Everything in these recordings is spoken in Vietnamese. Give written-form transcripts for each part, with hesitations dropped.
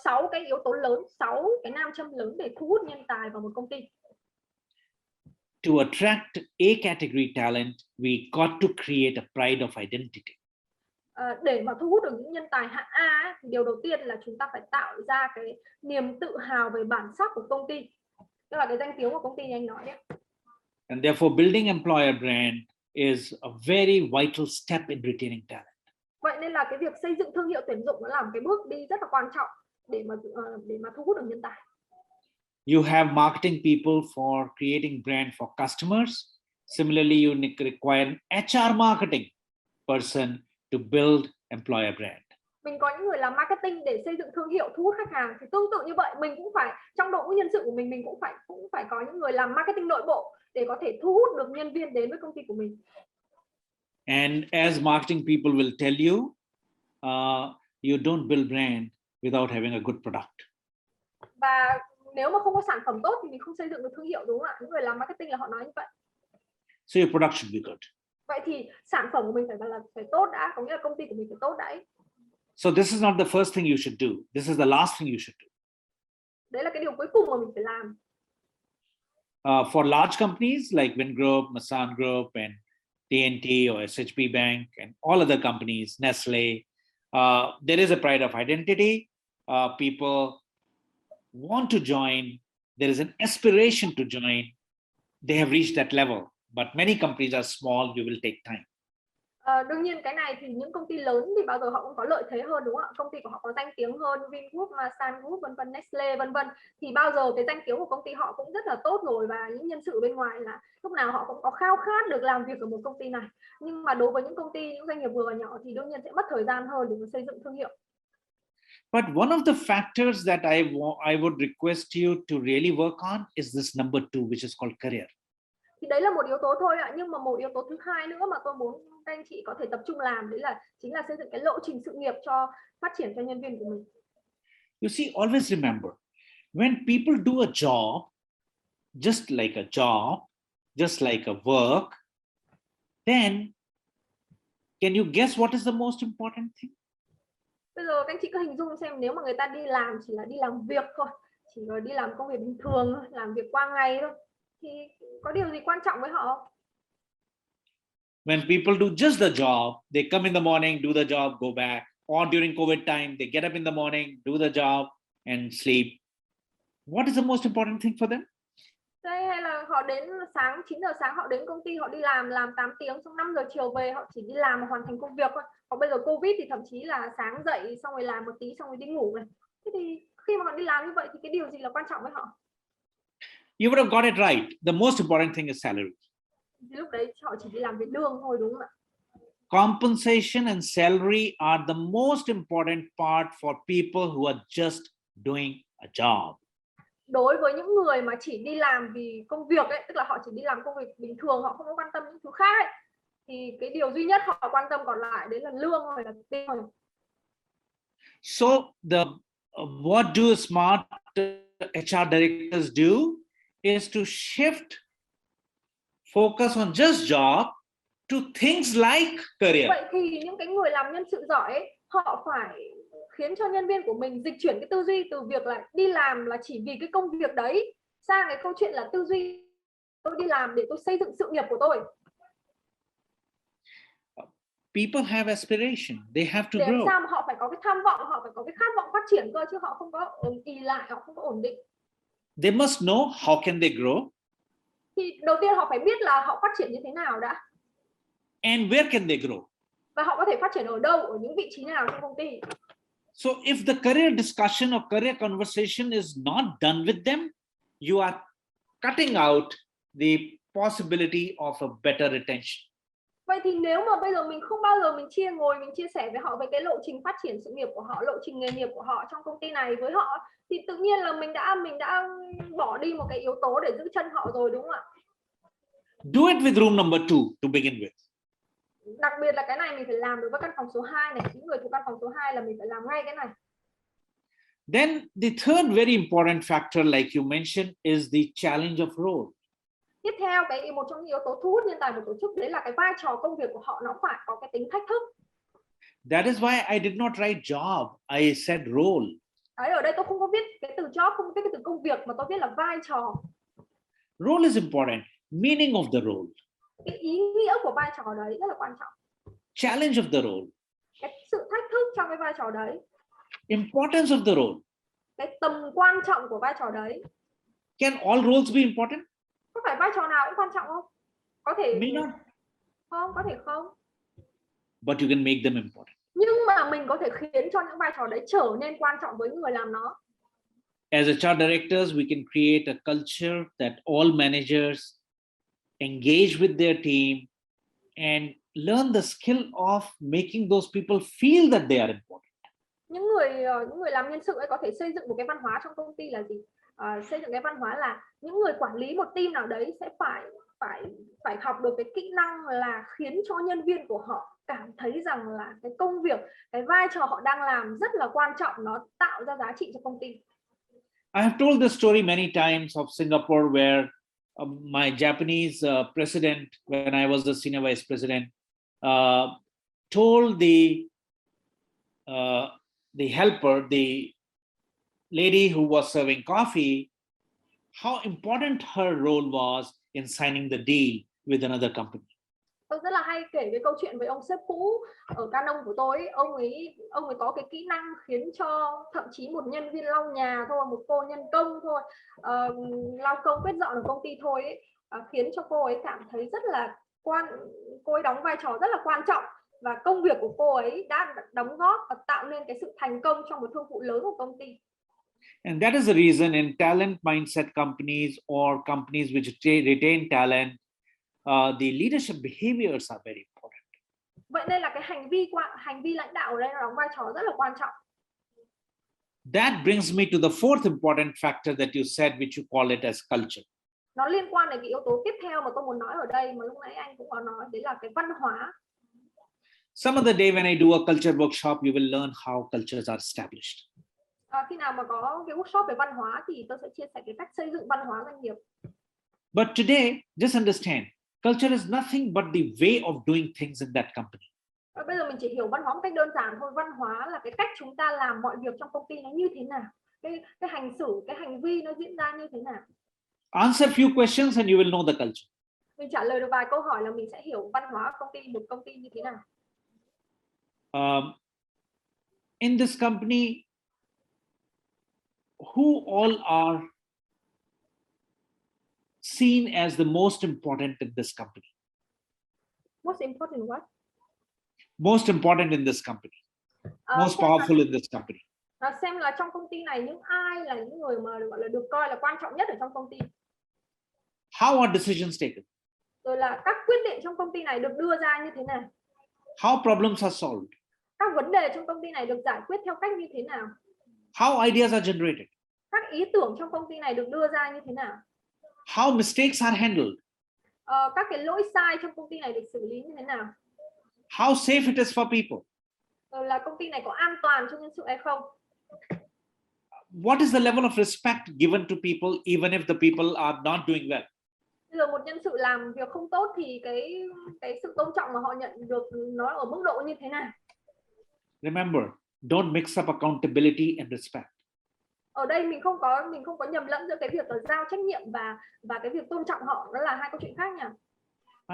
6 cái yếu tố lớn, 6 cái nam châm lớn để thu hút nhân tài vào một công ty. To attract A category talent, we got to create a pride of identity. Để mà thu hút được những nhân tài hạng A thì điều đầu tiên là chúng ta phải tạo ra cái niềm tự hào về bản sắc của công ty, tức là cái danh tiếng của công ty như anh nói đấy. And therefore, building employer brand is a very vital step in retaining talent. Vậy nên là cái việc xây dựng thương hiệu tuyển dụng nó làm cái bước đi rất là quan trọng để mà thu hút được nhân tài. You have marketing people for creating brand for customers. Similarly, you require an HR marketing person to build employer brand. Mình có những người làm marketing để xây dựng thương hiệu thu hút khách hàng, thì tương tự như vậy mình cũng phải, trong đội ngũ nhân sự của mình cũng phải có những người làm marketing nội bộ để có thể thu hút được nhân viên đến với công ty của mình. And as marketing people will tell you, you don't build brand without having a good product. Và nếu mà không có sản phẩm tốt thì mình không xây dựng được thương hiệu, đúng không ạ? Những người làm marketing là họ nói như vậy. So your product should be good. Vậy thì sản phẩm của mình phải tốt đã, có nghĩa là công ty của mình phải tốt đã. So this is not the first thing you should do. This is the last thing you should do. Đấy là cái điều cuối cùng mà mình phải làm. For large companies like Vin Group, Masan Group, and TNT or SHB Bank, and all other companies, Nestle, there is a pride of identity. People want to join. There is an aspiration to join. They have reached that level. But many companies are small. You will take time. Đương nhiên cái này thì những công ty lớn thì bao giờ họ cũng có lợi thế hơn, đúng không ạ? Công ty của họ có danh tiếng hơn, Vingroup, Masan Group, vân vân, Nestle, vân vân. Thì bao giờ cái danh tiếng của công ty họ cũng rất là tốt rồi, và những nhân sự bên ngoài là lúc nào họ cũng có khao khát được làm việc ở một công ty này. Nhưng mà đối với những công ty, những doanh nghiệp vừa và nhỏ thì đương nhiên sẽ mất thời gian hơn để xây dựng thương hiệu. But one of the factors that I would request you to really work on is this number 2, which is called career. Thì đấy là một yếu tố thôi ạ, nhưng mà một yếu tố thứ hai nữa mà tôi muốn các anh chị có thể tập trung làm, đấy là chính là xây dựng cái lộ trình sự nghiệp cho phát triển cho nhân viên của mình. You see, always remember, when people do a job, just like a job, just like a work, then can you guess what is the most important thing? Bây giờ các anh chị cứ hình dung xem, nếu mà người ta đi làm chỉ là đi làm việc thôi, chỉ là đi làm công việc bình thường thôi, làm việc qua ngày thôi, thì có điều gì quan trọng với họ? When people do just the job, they come in the morning, do the job, go back. Or during COVID time, they get up in the morning, do the job, and sleep. What is the most important thing for them? Hay là họ đến sáng 9 giờ sáng họ đến công ty, họ đi làm 8 tiếng, xong 5 giờ chiều về, họ chỉ đi làm và hoàn thành công việc thôi. Còn bây giờ Covid thì thậm chí là sáng dậy xong rồi làm một tí xong rồi đi ngủ này. Thế thì khi mà họ đi làm như vậy thì cái điều gì là quan trọng với họ? You would have got it right. The most important thing is salary. Thì lúc đấy họ chỉ đi làm việc lương thôi, đúng không ạ? Compensation and salary are the most important part for people who are just doing a job. Đối với những người mà chỉ đi làm vì công việc ấy, tức là họ chỉ đi làm công việc bình thường, họ không có quan tâm những thứ khác ấy, thì cái điều duy nhất họ quan tâm còn lại đấy là lương hay là tiền. So what do smart HR directors do is to shift focus on just job to things like career. Vậy thì những cái người làm nhân sự giỏi ấy, họ phải khiến cho nhân viên của mình dịch chuyển cái tư duy từ việc là đi làm là chỉ vì cái công việc đấy sang cái câu chuyện là tư duy tôi đi làm để tôi xây dựng sự nghiệp của tôi. People have aspiration, they have to để grow. sao mà họ phải có cái tham vọng, họ phải có cái khát vọng phát triển cơ, chứ họ không có ỷ lại, họ không có ổn định. They must know how can they grow. Thì đầu tiên họ phải biết là họ phát triển như thế nào đã. And where can they grow? Và họ có thể phát triển ở đâu, ở những vị trí nào trong công ty. So if the career discussion or career conversation is not done with them, you are cutting out the possibility of a better retention. Vậy thì nếu mà bây giờ mình không bao giờ mình chia sẻ với họ về cái lộ trình phát triển sự nghiệp của họ, lộ trình nghề nghiệp của họ trong công ty này với họ, thì tự nhiên là mình đã bỏ đi một cái yếu tố để giữ chân họ rồi, đúng không ạ? Do it with room number 2 to begin with. Đặc biệt là cái này mình phải làm được với căn phòng số 2 này, những người thuộc căn phòng số 2 là mình phải làm ngay cái này. Then the third very important factor, like you mentioned, is the challenge of role. Tiếp theo, một trong những yếu tố thu hút nhân tài một tổ chức đấy là cái vai trò công việc của họ nó phải có cái tính thách thức. That is why I did not write job, I said role. Đấy, ở đây tôi không có viết cái từ job, không có viết cái từ công việc, mà tôi viết là vai trò. Role is important. Meaning of the role. Cái ý nghĩa của vai trò đấy rất là quan trọng. Challenge of the role. Cái sự thách thức trong cái vai trò đấy. Importance of the role. Cái tầm quan trọng của vai trò đấy. Can all roles be important? Có phải vai trò nào cũng quan trọng không? Có thể May not. không, có thể không. But you can make them important. Nhưng mà mình có thể khiến cho những vai trò đấy trở nên quan trọng với người làm nó. As HR directors, we can create a culture that all managers engage with their team and learn the skill of making those people feel that they are important. Những người làm nhân sự ấy có thể xây dựng một cái văn hóa trong công ty là gì? Xây dựng cái văn hóa là những người quản lý một team nào đấy sẽ phải học được cái kỹ năng là khiến cho nhân viên của họ cảm thấy rằng là cái công việc, cái vai trò họ đang làm rất là quan trọng, nó tạo ra giá trị cho công ty. I have told this story many times of Singapore where my Japanese president, when I was the senior vice president, told the helper, the lady who was serving coffee, how important her role was in signing the deal with another company. Tôi rất là hay kể cái câu chuyện với ông sếp cũ ở Canon của tôi ấy. Ông ấy có cái kỹ năng khiến cho thậm chí một nhân viên lau nhà thôi, một cô nhân công thôi, lau công quét dọn ở công ty thôi ấy, khiến cho cô ấy cảm thấy rất là cô ấy đóng vai trò rất là quan trọng, và công việc của cô ấy đã đóng góp và tạo nên cái sự thành công trong một thương vụ lớn của công ty. And that is the reason in talent mindset companies or companies which retain talent, the leadership behaviors are very important. Vậy nên là cái hành vi lãnh đạo ở đây nó đóng vai trò rất là quan trọng. That brings me to the fourth important factor that you said, which you call it as culture. Nó liên quan đến cái yếu tố tiếp theo mà tôi muốn nói ở đây mà lúc nãy anh cũng có nói, đấy là cái văn hóa. Some other day when I do a culture workshop, you will learn how cultures are established. Khi nào mà có cái workshop về văn hóa thì tôi sẽ chia sẻ cái cách xây dựng văn hóa doanh nghiệp. But today, just understand, culture is nothing but the way of doing things in that company. Bây giờ mình chỉ hiểu văn hóa một cách đơn giản thôi. Văn hóa là cái cách chúng ta làm mọi việc trong công ty nó như thế nào, cái hành xử, cái hành vi nó diễn ra như thế nào. Answer few questions and you will know the culture. Mình trả lời được vài câu hỏi là mình sẽ hiểu văn hóa công ty, một công ty như thế nào. In this company, who all are seen as the most important in this company? Most important what? Most important in this company. Most powerful in this company. Xem là trong công ty này những ai là những người mà gọi là được coi là quan trọng nhất ở trong công ty. How are decisions taken? Rồi là các quyết định trong công ty này được đưa ra như thế nào? How problems are solved? Các vấn đề trong công ty này được giải quyết theo cách như thế nào? How ideas are generated? Các ý tưởng trong công ty này được đưa ra như thế nào? How mistakes are handled? Các cái lỗi sai trong công ty này được xử lý như thế nào? How safe it is for people? Rồi là công ty này có an toàn cho nhân sự hay không? What is the level of respect given to people even if the people are not doing well? Bây giờ một nhân sự làm việc không tốt thì cái sự tôn trọng mà họ nhận được nó ở mức độ như thế nào? Remember, don't mix up accountability and respect. Ở đây mình không có nhầm lẫn giữa cái việc là giao trách nhiệm và cái việc tôn trọng họ, đó là hai câu chuyện khác nha.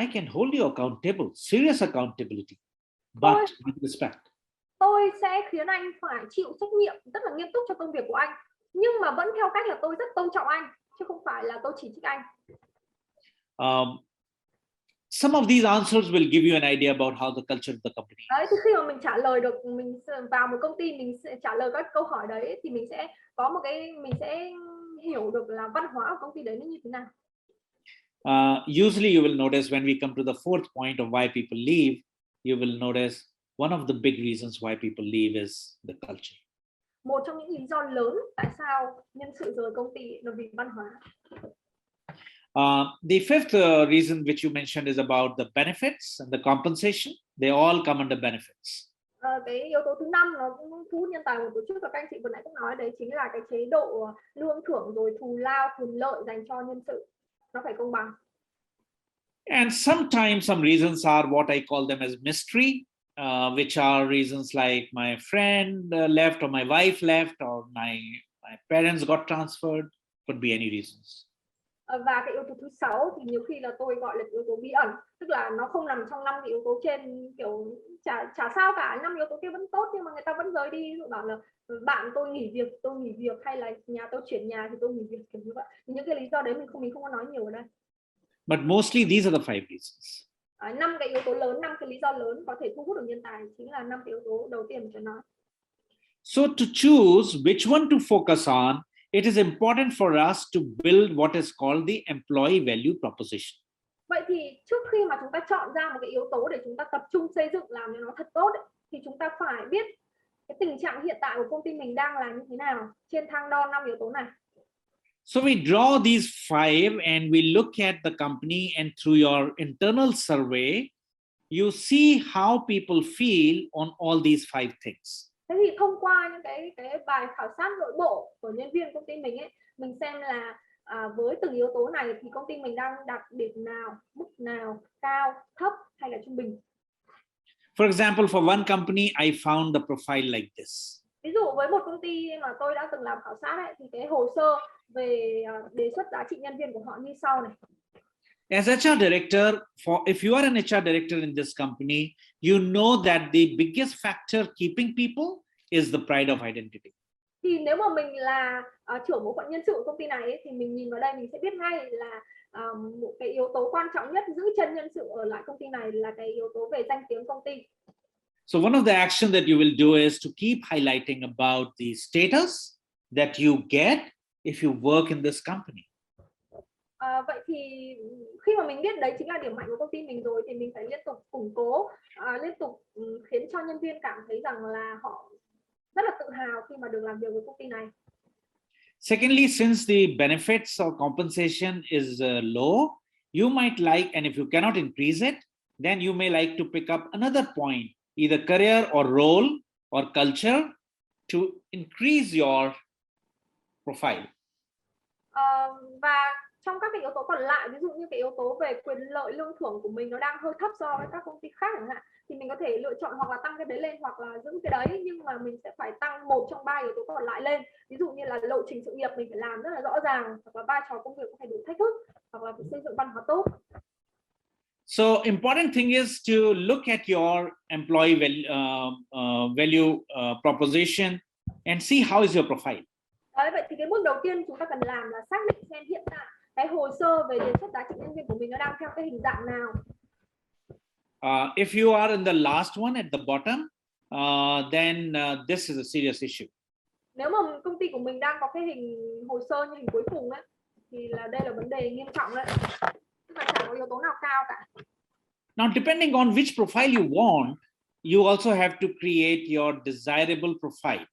I can hold you accountable, serious accountability, but with respect. Tôi sẽ khiến anh phải chịu trách nhiệm rất là nghiêm túc cho công việc của anh, nhưng mà vẫn theo cách là tôi rất tôn trọng anh, chứ không phải là tôi chỉ trích anh. Some of these answers will give you an idea about how the culture of the company. Đấy, thì khi mà mình trả lời được, mình vào một công ty mình sẽ trả lời các câu hỏi đấy thì mình sẽ hiểu được là văn hóa của công ty đấy nó như thế nào. Usually you will notice when we come to the fourth point of why people leave, you will notice one of the big reasons why people leave is the culture. Một trong những lý do lớn tại sao nhân sự rời công ty là vì văn hóa. The fifth reason which you mentioned is about the benefits and the compensation. They all come under benefits. Cái yếu tố thứ 5 nó cũng thu hút nhân tài của tổ chức và các anh chị vừa nãy cũng nói, đấy chính là cái chế độ lương thưởng rồi thù lao, quyền lợi dành cho nhân sự, nó phải công bằng. And sometimes some reasons are what I call them as mystery, which are reasons like my friend left, or my wife left, or my parents got transferred. Could be any reasons. Và cái yếu tố thứ 6 thì nhiều khi là tôi gọi là yếu tố bí ẩn, tức là nó không nằm trong 5 cái yếu tố trên, kiểu chả sao cả, 5 yếu tố kia vẫn tốt nhưng mà người ta vẫn rời đi, bảo là bạn tôi nghỉ việc, hay là nhà tôi chuyển nhà thì tôi nghỉ việc, kiểu như vậy. Những cái lý do đấy mình không có nói nhiều ở đây. But mostly these are the 5 reasons. 5 cái yếu tố lớn, 5 cái lý do lớn có thể thu hút được nhân tài chính là 5 cái yếu tố đầu tiên mình nói. So to choose which one to focus on, it is important for us to build what is called the employee value proposition. Vậy thì trước khi mà chúng ta chọn ra một cái yếu tố để chúng ta tập trung xây dựng làm cho nó thật tốt ấy, thì chúng ta phải biết cái tình trạng hiện tại của công ty mình đang là như thế nào trên thang đo 5 yếu tố này. So we draw these 5 and we look at the company, and through your internal survey, you see how people feel on all these 5 things. Thế thì thông qua những cái bài khảo sát nội bộ của nhân viên công ty mình ấy, mình xem là với từng yếu tố này thì công ty mình đang đạt điểm nào, mức nào, cao, thấp hay là trung bình. For example, for one company, I found the profile like this. Ví dụ với một công ty mà tôi đã từng làm khảo sát ấy, thì cái hồ sơ về đề xuất giá trị nhân viên của họ như sau này. As HR director, if you are an HR director in this company, you know that the biggest factor keeping people is the pride of identity. Thì nếu mà mình là trưởng bộ phận nhân sự của công ty này ấy, thì mình nhìn vào đây mình sẽ biết ngay là một cái yếu tố quan trọng nhất giữ chân nhân sự ở lại công ty này là cái yếu tố về danh tiếng công ty. So one of the action that you will do is to keep highlighting about the status that you get if you work in this company. Vậy thì khi mà mình biết đấy chính là điểm mạnh của công ty mình rồi thì mình phải liên tục củng cố, liên tục khiến cho nhân viên cảm thấy rằng là họ rất là tự hào khi mà được làm việc với công ty này. Secondly, since the benefits or compensation is low, you might like, and if you cannot increase it, then you may like to pick up another point, either career or role or culture, to increase your profile. Và trong các cái yếu tố còn lại, ví dụ như cái yếu tố về quyền lợi lương thưởng của mình nó đang hơi thấp so với các công ty khác chẳng hạn, thì mình có thể lựa chọn hoặc là tăng cái đấy lên hoặc là giữ cái đấy, nhưng mà mình sẽ phải tăng một trong 3 yếu tố còn lại lên. Ví dụ như là lộ trình sự nghiệp mình phải làm rất là rõ ràng, hoặc là vai trò công việc phải đủ thách thức, hoặc là phải xây dựng văn hóa tốt. So important thing is to look at your employee value proposition and see how is your profile. Đấy, vậy thì cái bước đầu tiên chúng ta cần làm là xác định xem hiện tại cái hồ sơ về đề xuất giá trị nhân viên của mình nó đang theo cái hình dạng nào. If you are in the last one at the bottom, then this is a serious issue. Nếu mà công ty của mình đang có cái hình hồ sơ như hình cuối cùng ấy, thì là đây là vấn đề nghiêm trọng đấy. Tức là chẳng có yếu tố nào cao cả. Now, depending on which profile you want, you also have to create your desirable profile.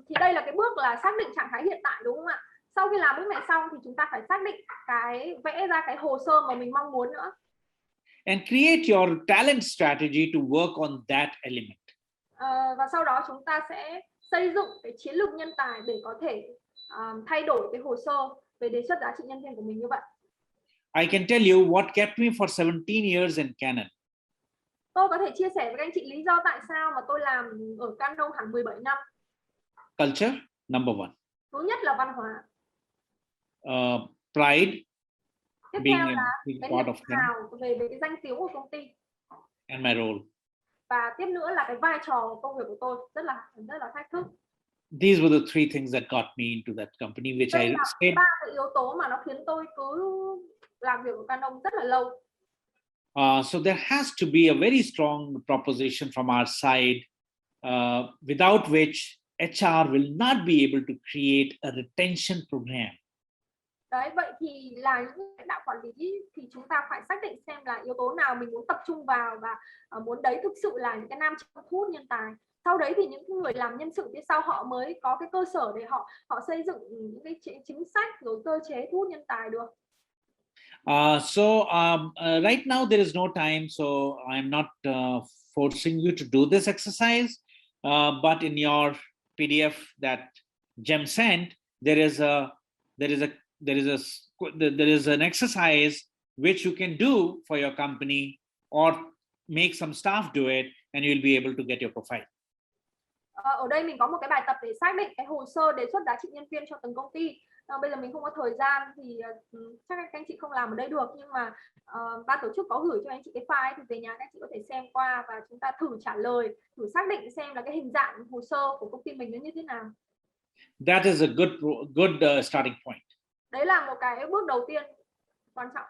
Thì đây là cái bước là xác định trạng thái hiện tại, đúng không ạ? Sau khi làm bước này xong thì chúng ta phải xác định vẽ ra cái hồ sơ mà mình mong muốn nữa. And create your talent strategy to work on that element. Và sau đó chúng ta sẽ xây dựng cái chiến lược nhân tài để có thể thay đổi cái hồ sơ về đề xuất giá trị nhân viên của mình như vậy. I can tell you what kept me for 17 years in Canon. Tôi có thể chia sẻ với các anh chị lý do tại sao mà tôi làm ở Canon hẳn 17 năm. Culture, number one. Thứ nhất là văn hóa. Pride, tiếp being theo a là big cái part niềm of hào về cái danh tiếng của công ty. And my role. Và tiếp nữa là cái vai trò công việc của tôi rất là thách thức. These were the 3 things that got me into that company, which Đây I là stayed. 3 cái yếu tố mà nó khiến tôi cứ làm việc ở Canon rất là lâu. So there has to be a very strong proposition from our side, without which HR will not be able to create a retention program. Đấy, vậy thì là những lãnh đạo quản lý thì chúng ta phải xác định xem là yếu tố nào mình muốn tập trung vào và muốn đấy thực sự là những cái nam châm thu hút nhân tài. Sau đấy thì những người làm nhân sự phía sau họ mới có cái cơ sở để họ xây dựng những cái chính sách rồi cơ chế thu hút nhân tài được. Right now there is no time, so I'm not forcing you to do this exercise. But in your PDF that Jem sent, there is an exercise which you can do for your company or make some staff do it, and you'll be able to get your profile. Ở đây mình có một cái bài tập để xác định cái hồ sơ đề xuất giá trị nhân viên cho từng công ty. Bây giờ mình không có thời gian thì chắc các anh chị không làm ở đây được, nhưng mà ban tổ chức có gửi cho anh chị cái file thì về nhà các anh chị có thể xem qua và chúng ta thử trả lời, thử xác định xem là cái hình dạng hồ sơ của công ty mình nó như thế nào. That is a good starting point. Đấy là một cái bước đầu tiên quan trọng.